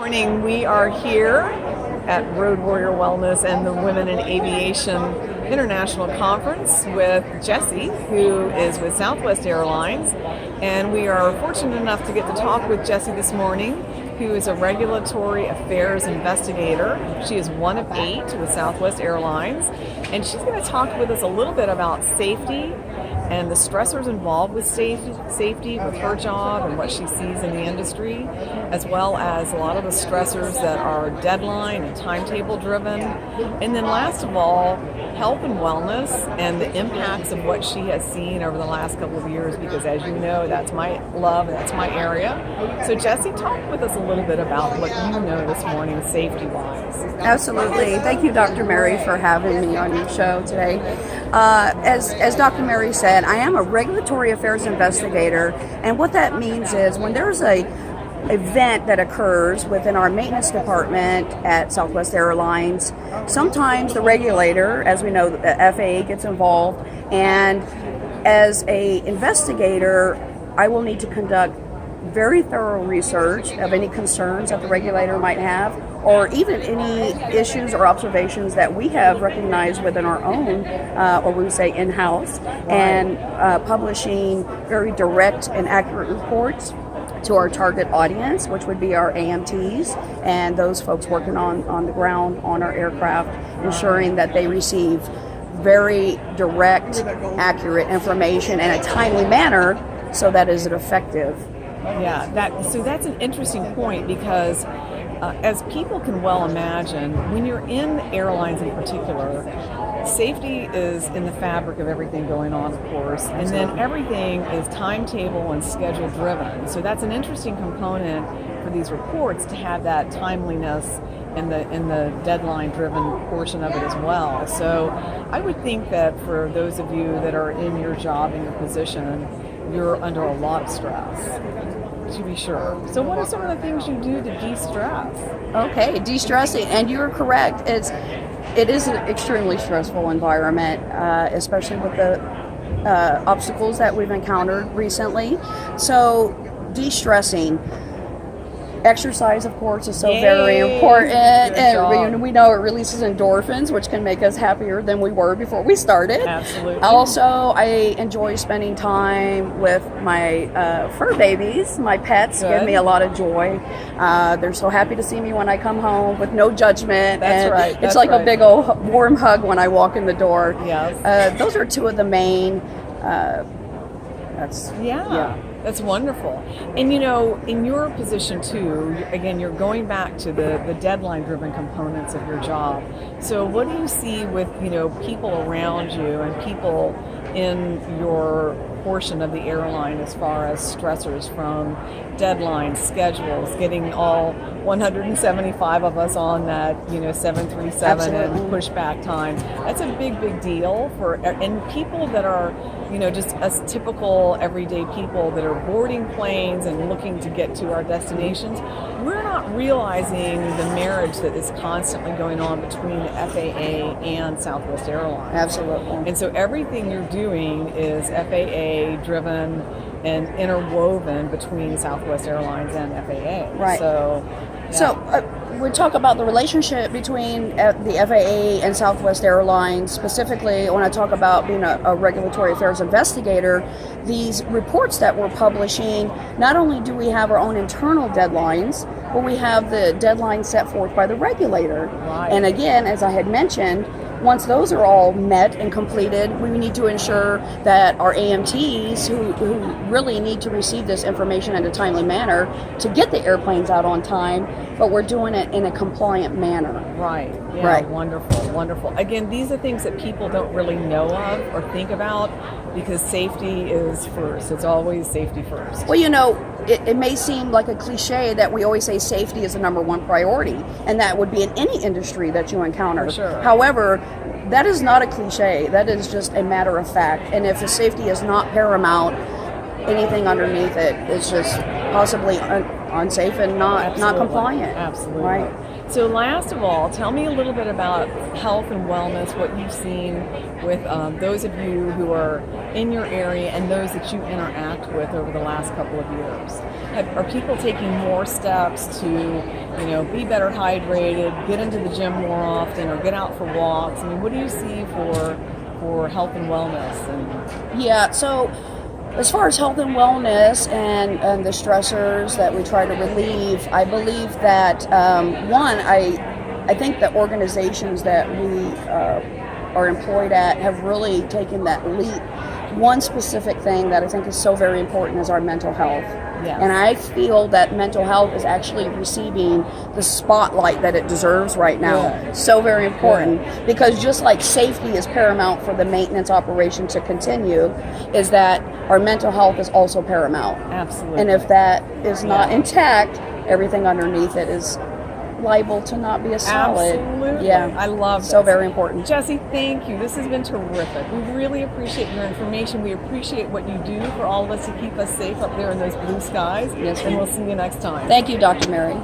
morning. We are here at Road Warrior Wellness and the Women in Aviation International Conference with Jessie, who is with Southwest Airlines. And we are fortunate enough to get to talk with Jessie this morning, who is a regulatory affairs investigator. She is one of 8 with Southwest Airlines. And she's going to talk with us a little bit about safety and the stressors involved with safety with her job and what she sees in the industry, as well as a lot of the stressors that are deadline and timetable driven. And then last of all, health and wellness and the impacts of what she has seen over the last couple of years, because as you know, that's my love, that's my area. So Jessie, talk with us a little bit about what you know this morning safety-wise. Absolutely. Thank you, Dr. Mary, for having me on your show today. As Dr. Mary said, I am a regulatory affairs investigator, and what that means is when there's a event that occurs within our maintenance department at Southwest Airlines, sometimes the regulator, as we know, the FAA gets involved, and as a investigator, I will need to conduct very thorough research of any concerns that the regulator might have, or even any issues or observations that we have recognized within our own, or we would say in-house, and publishing very direct and accurate reports to our target audience, which would be our AMTs and those folks working on the ground on our aircraft, ensuring that they receive very direct, accurate information in a timely manner so that is effective. Yeah, that's an interesting point, because as people can well imagine, when you're in airlines in particular, safety is in the fabric of everything going on, of course, and then everything is timetable and schedule driven. So that's an interesting component for these reports, to have that timeliness in the deadline driven portion of it as well. So I would think that for those of you that are in your job, in your position, you're under a lot of stress, to be sure. So what are some of the things you do to de-stress? Okay, de-stressing, and you're correct. It is an extremely stressful environment, especially with the obstacles that we've encountered recently. So de-stressing. Exercise, of course, is so very important, and we know it releases endorphins, which can make us happier than we were before we started. Absolutely. Also, I enjoy spending time with my fur babies. My pets give me a lot of joy. They're so happy to see me when I come home with no judgment. That's right. It's like a big old warm hug when I walk in the door. Yes. Those are 2 of the main. That's wonderful. And you know, in your position too, again, you're going back to the deadline-driven components of your job. So what do you see with, people around you and people in your portion of the airline as far as stressors from deadlines, schedules, getting all 175 of us on that, 737 and pushback time? That's a big deal and people that are, just as typical everyday people that are boarding planes and looking to get to our destinations. We're not realizing the marriage that is constantly going on between the FAA and Southwest Airlines. Absolutely. And so everything you're doing is FAA driven and interwoven between Southwest Airlines and FAA. Right. So we talk about the relationship between the FAA and Southwest Airlines. Specifically, when I talk about being a regulatory affairs investigator, these reports that we're publishing, not only do we have our own internal deadlines, but we have the deadlines set forth by the regulator. Right. And again, as I had mentioned, once those are all met and completed, we need to ensure that our AMTs, who really need to receive this information in a timely manner to get the airplanes out on time, but we're doing it in a compliant manner. Right. Yeah, right. Wonderful. Again, these are things that people don't really know of or think about, because safety is first. It's always safety first. Well, it may seem like a cliche that we always say safety is the number one priority, and that would be in any industry that you encounter. For sure. However, that is not a cliche. That is just a matter of fact. And if the safety is not paramount, anything underneath it is just possibly unsafe and not compliant. Absolutely. Right. So last of all, tell me a little bit about health and wellness, what you've seen with those of you who are in your area and those that you interact with over the last couple of years. Are people taking more steps to, be better hydrated, get into the gym more often, or get out for walks? I mean, what do you see for health and wellness? Yeah, so as far as health and wellness and the stressors that we try to relieve, I believe that, I think the organizations that we are employed at have really taken that leap. One specific thing that I think is so very important is our mental health. Yes. And I feel that mental health is actually receiving the spotlight that it deserves right now. Good. So very important. Good. Because just like safety is paramount for the maintenance operation to continue, is that our mental health is also paramount. Absolutely. And if that is not intact, everything underneath it is liable to not be as solid. Absolutely. Yeah. I love this. So very important. Jessie, thank you. This has been terrific. We really appreciate your information. We appreciate what you do for all of us to keep us safe up there in those blue skies. Yes, and we'll see you next time. Thank you, Dr. Mary.